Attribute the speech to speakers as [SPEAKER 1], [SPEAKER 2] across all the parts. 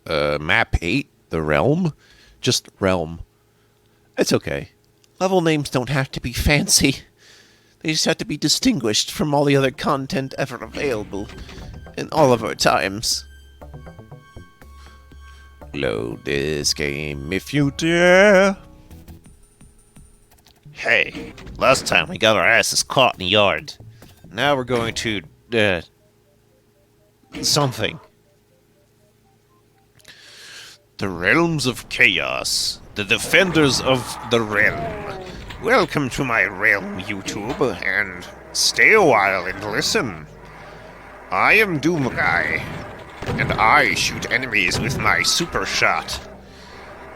[SPEAKER 1] Map 8? The Realm? Just Realm. It's okay. Level names don't have to be fancy. They just have to be distinguished from all the other content ever available in all of our times. Load this game if you dare. Hey, last time we got our asses caught in the yard. Now we're going to, something. The Realms of Chaos. The Defenders of the Realm. Welcome to my realm, YouTube, and stay a while and listen. I am Doom Guy, and I shoot enemies with my super shot.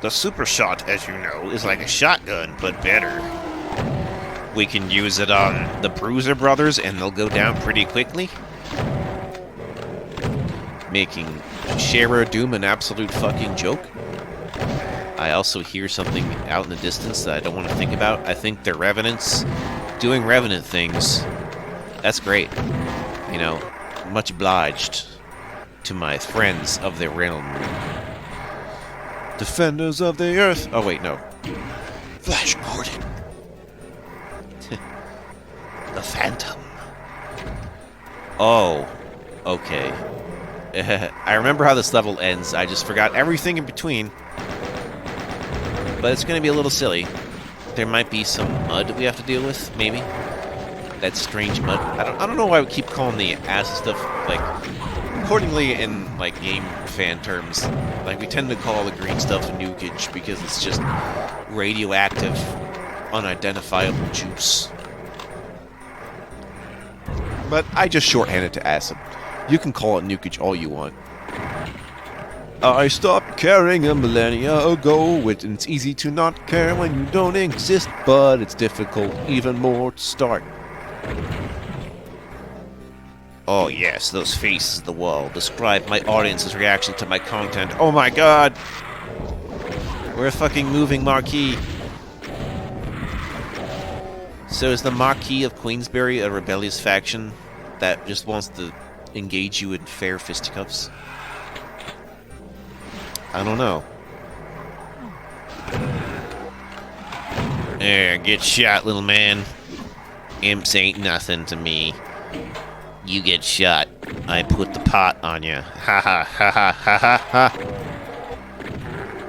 [SPEAKER 1] The super shot, as you know, is like a shotgun, but better. We can use it on the Bruiser Brothers, and they'll go down pretty quickly, making Shara Doom an absolute fucking joke. I also hear something out in the distance that I don't want to think about. I think they're Revenants doing Revenant things. That's great. You know, much obliged to my friends of the realm. Defenders of the Earth. Oh, wait, no. Flash Gordon. The Phantom. Oh, okay. I remember how this level ends. I just forgot everything in between. But it's going to be a little silly. There might be some mud we have to deal with, maybe. That strange mud. I don't know why we keep calling the acid stuff, like, accordingly in, like, game fan terms. Like, we tend to call the green stuff nukage because it's just radioactive, unidentifiable juice. But I just shorthand it to acid. You can call it nukage all you want. I stopped caring a millennia ago. It's easy to not care when you don't exist, but it's difficult even more to start. Oh yes, those faces of the wall describe my audience's reaction to my content. Oh my god! We're a fucking moving marquee. So is the Marquis of Queensberry a rebellious faction that just wants to engage you in fair fisticuffs? I don't know. There, get shot, little man. Imps ain't nothing to me. You get shot. I put the pot on you. Ha ha ha ha ha ha ha.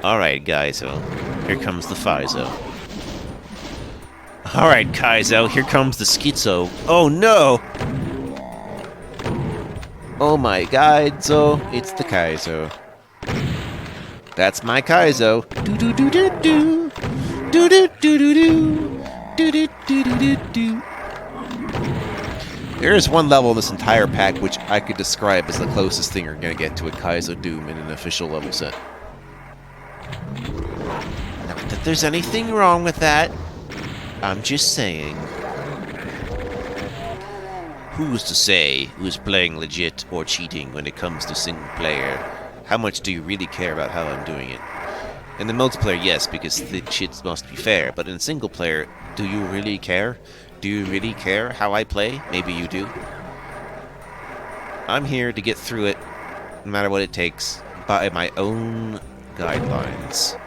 [SPEAKER 1] Alright, Gaizo. Here comes the Fizo. Alright, Kaizo. Here comes the Schizo. Oh no! Oh my god, so it's the Kaizo. That's my Kaizo. Do do do do do. Do do do do do. Do do do do do do. There is one level in this entire pack which I could describe as the closest thing you're gonna get to a Kaizo Doom in an official level set. Not that there's anything wrong with that. I'm just saying. Who's to say who's playing legit or cheating when it comes to single player? How much do you really care about how I'm doing it? In the multiplayer, yes, because the shit must be fair. But in single player, do you really care? Do you really care how I play? Maybe you do. I'm here to get through it, no matter what it takes, by my own guidelines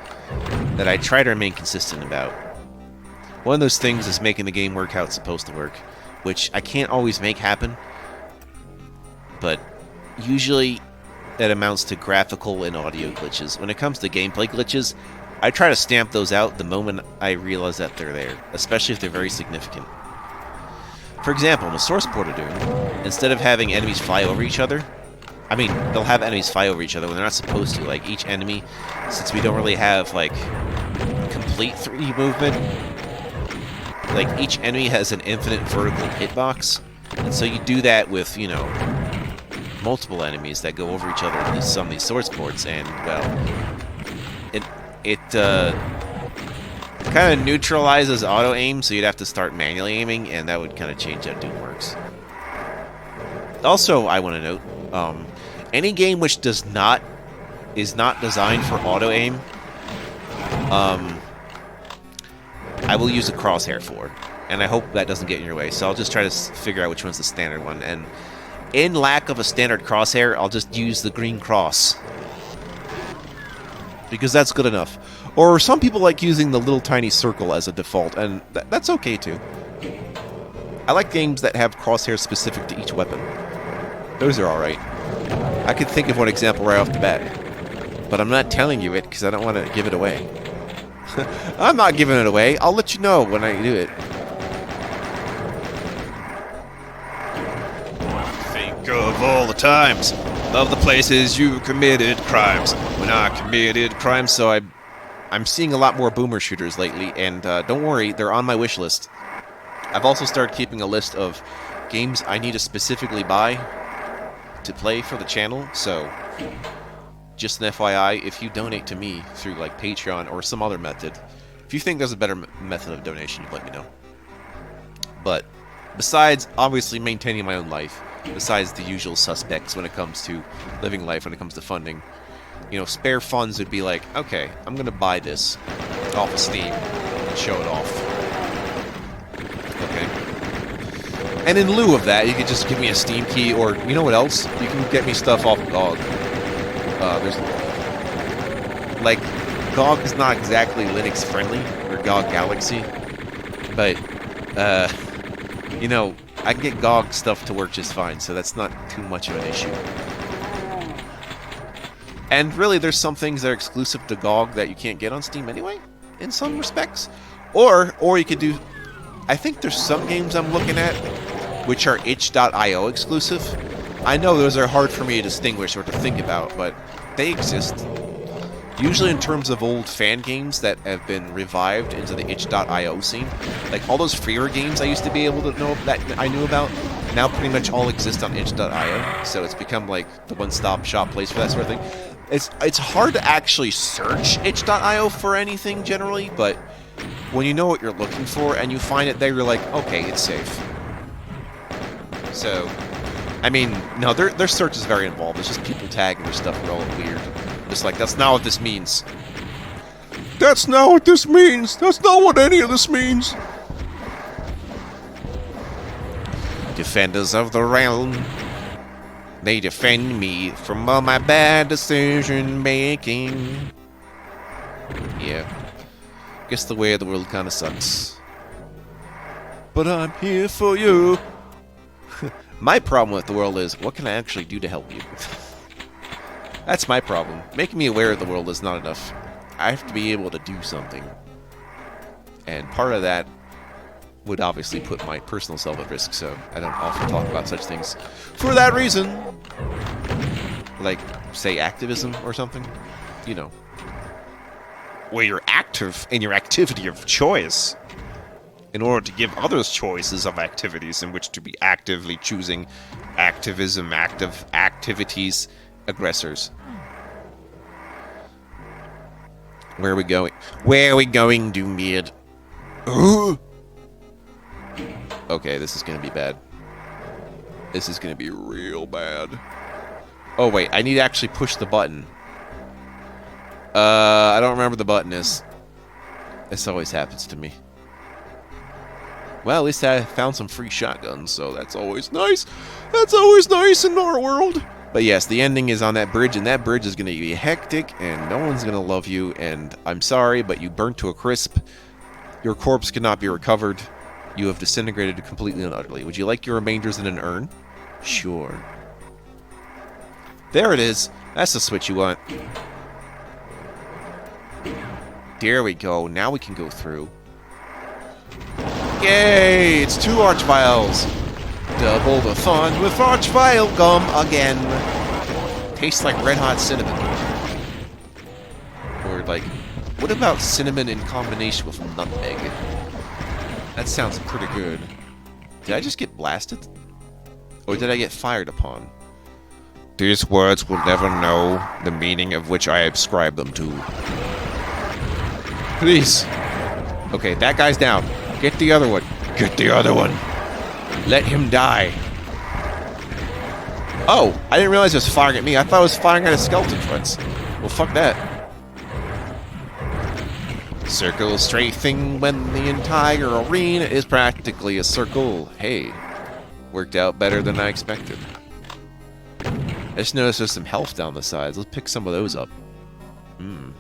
[SPEAKER 1] that I try to remain consistent about. One of those things is making the game work how it's supposed to work, which I can't always make happen, but usually that amounts to graphical and audio glitches. When it comes to gameplay glitches, I try to stamp those out the moment I realize that they're there, especially if they're very significant. For example, in the source port of Doom, instead of having enemies fly over each other, I mean, they'll have enemies fly over each other when they're not supposed to. Like, each enemy, since we don't really have, like, complete 3D movement, like, each enemy has an infinite vertical hitbox, and so you do that with, you know, multiple enemies that go over each other in some of these source ports, and, well, it kind of neutralizes auto-aim, so you'd have to start manually aiming, and that would kind of change how Doom works. Also, I want to note, any game which is not designed for auto-aim, I will use a crosshair for, and I hope that doesn't get in your way, so I'll just try to figure out which one's the standard one, and in lack of a standard crosshair, I'll just use the green cross. because that's good enough. Or some people like using the little tiny circle as a default, and that's okay too. I like games that have crosshairs specific to each weapon. Those are alright. I could think of one example right off the bat, but I'm not telling you it because I don't want to give it away. I'm not giving it away. I'll let you know when I do it. Think of all the times of the places you committed crimes. When I committed crimes, so I'm seeing a lot more boomer shooters lately, and don't worry, they're on my wish list. I've also started keeping a list of games I need to specifically buy to play for the channel, so just an FYI, if you donate to me through like Patreon or some other method, if you think there's a better method of donation, let me know. But besides obviously maintaining my own life, besides the usual suspects when it comes to living life, when it comes to funding, you know, spare funds would be like, okay, I'm gonna buy this off of Steam and show it off. Okay. And in lieu of that, you could just give me a Steam key, or you know what else? You can get me stuff off of GOG. There's like GOG is not exactly Linux friendly, or GOG Galaxy, but you know, I can get GOG stuff to work just fine, so that's not too much of an issue. And really, there's some things that are exclusive to GOG that you can't get on Steam anyway, in some respects. Or you could do, I think there's some games I'm looking at which are itch.io exclusive. I know those are hard for me to distinguish or to think about, but they exist. Usually in terms of old fan games that have been revived into the itch.io scene. Like all those freer games I used to be able to know that I knew about, now pretty much all exist on itch.io. So it's become like the one-stop shop place for that sort of thing. It's hard to actually search itch.io for anything generally, but when you know what you're looking for and you find it there, you're like, okay, it's safe. So, I mean, no, their search is very involved. It's just people tagging their stuff all weird. Just like, that's not what this means. That's not what this means. That's not what any of this means. Defenders of the realm. They defend me from all my bad decision making. Yeah. Guess the way of the world kind of sucks. But I'm here for you. My problem with the world is, what can I actually do to help you? That's my problem. Making me aware of the world is not enough. I have to be able to do something. And part of that would obviously put my personal self at risk, so I don't often talk about such things. For that reason, like, say, activism or something, you know. Where you're active in your activity of choice, in order to give others choices of activities in which to be actively choosing activism, active activities, aggressors. Where are we going? Where are we going, Doombeard? Okay, this is gonna be bad. This is gonna be real bad. Oh wait, I need to actually push the button. I don't remember the button is. This always happens to me. Well, at least I found some free shotguns, so that's always nice. That's always nice in our world. But yes, the ending is on that bridge, and that bridge is going to be hectic, and no one's going to love you, and I'm sorry, but you burnt to a crisp. Your corpse cannot be recovered. You have disintegrated completely and utterly. Would you like your remainders in an urn? Sure. There it is. That's the switch you want. There we go. Now we can go through. Yay! It's 2 Archviles. Double the fun with Archvile gum again. Tastes like red hot cinnamon. Or like, what about cinnamon in combination with nutmeg? That sounds pretty good. Did I just get blasted? Or did I get fired upon? These words will never know the meaning of which I ascribe them to. Please. Okay, that guy's down. Get the other one. Get the other one. Let him die. Oh, I didn't realize it was firing at me. I thought it was firing at his skeleton friends. Well, fuck that. Circle strafing when the entire arena is practically a circle. Hey, worked out better than I expected. I just noticed there's some health down the sides. Let's pick some of those up.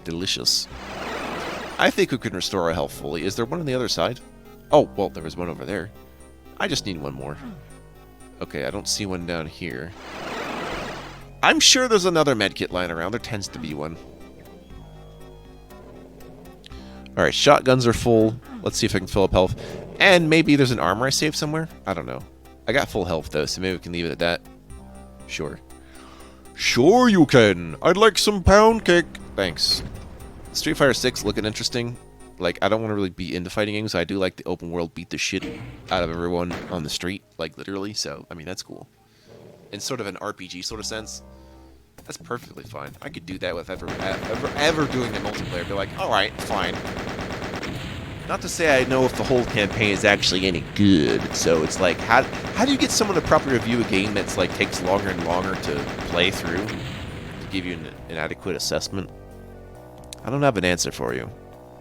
[SPEAKER 1] Delicious. I think we can restore our health fully. Is there one on the other side? Oh, well, there was one over there. I just need one more. Okay, I don't see one down here. I'm sure there's another medkit lying around. There tends to be one. Alright, shotguns are full. Let's see if I can fill up health. And maybe there's an armor I saved somewhere? I don't know. I got full health, though, so maybe we can leave it at that. Sure. Sure you can! I'd like some pound cake! Thanks. Street Fighter 6 looking interesting. Like, I don't want to really be into fighting games. I do like the open world beat the shit out of everyone on the street. Like, literally. So, I mean, that's cool. In sort of an RPG sort of sense. That's perfectly fine. I could do that with ever doing the multiplayer. Be like, alright, fine. Not to say I know if the whole campaign is actually any good. So it's like, how do you get someone to properly review a game that's like takes longer and longer to play through to give you an adequate assessment? I don't have an answer for you.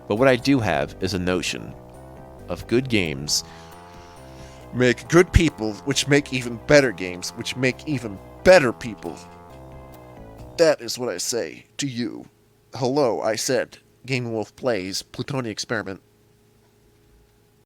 [SPEAKER 1] But what I do have is a notion of good games make good people, which make even better games, which make even better people. That is what I say to you. Hello, I said. Gaming Wolf Plays, Plutonia Experiment.